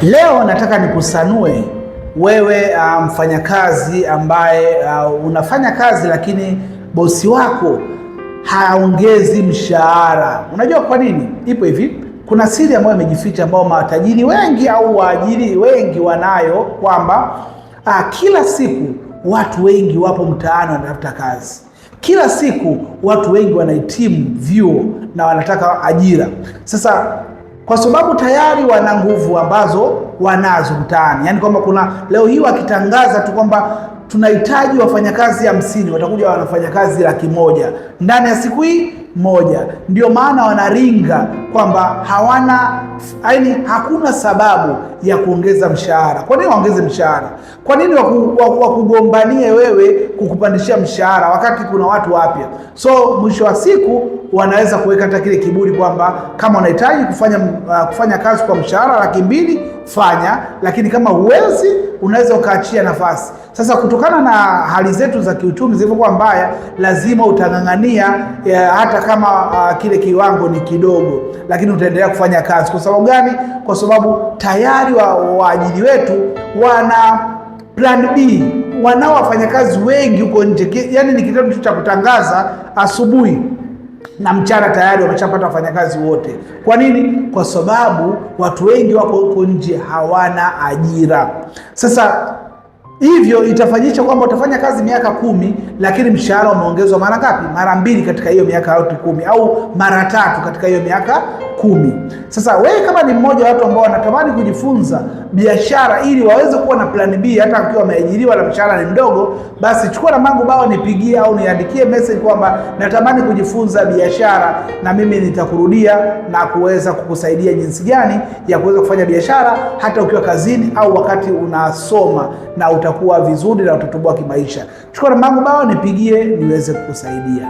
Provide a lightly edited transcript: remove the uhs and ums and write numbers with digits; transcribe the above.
Leo nataka nikusanue wewe mfanyakazi ambaye unafanya kazi lakini bosi wako haongezi mshahara. Unajua kwa nini? Ipo hivi, kuna siri ambayo imejificha ambao matajiri wengi au waajiri wengi wanayo, kwamba kila siku watu wengi wapo mtaani wanatafuta kazi. Kila siku watu wengi wanahitimu vyuo na wanataka ajira. Sasa kwa sababu tayari wana nguvu ambazo wanazo mtaani, yaani kwamba kuna leo hii wakitangaza tu kwamba tunahitaji wafanyakazi 50, watakuja wanafanyakazi 100,000 ndani ya siku hii moja. Ndio maana wanaringa kwamba hakuna sababu ya kuongeza mshahara. Kwa nini waongeze mshahara? Kwa nini wakugombanie wewe kukupandishia mshahara wakati kuna watu wapya? So mwisho wa siku wanaweza kuweka hata kile kiburi kwamba kama unahitaji kufanya kazi kwa mshahara 200,000 fanya, lakini kama huwezi unaweza ukaachia nafasi. Sasa kutokana na hali zetu za kiuchumi zilivyokuwa mbaya, lazima utang'ang'ania hata kama kile kiwango ni kidogo, lakini utaendelea kufanya kazi. Kwa sababu gani? Kwa sababu tayari waajiri wetu wana plan B, wanao wafanyakazi wengi huko nje. Yaani ni kitendo cha kutangaza asubuhi na mchana tayari wameshapata wafanyakazi wote. Kwa nini? Kwa sababu watu wengi wako huko nje hawana ajira. Sasa hivyo itafanyisha kwamba utafanya kazi miaka 10, lakini mshahara umeongezwa mara ngapi? Mara 2 katika hiyo miaka yote 10, au mara 3 katika hiyo miaka 10. Sasa wewe kama ni mmoja wa watu ambao wanatamani kujifunza biashara ili waweze kuwa na plan B hata wakiwa wameajiriwa na mshahara ni mdogo, basi chukua namba yangu bao, nipigie au niandikie message kwamba natamani kujifunza biashara, na mimi nitakurudia na kuweza kukusaidia jinsi gani ya kuweza kufanya biashara hata ukiwa kazini au wakati unasoma, na utakuwa vizuri na utatoboa kimaisha. Chukua namba yangu bao, nipigie niweze kukusaidia.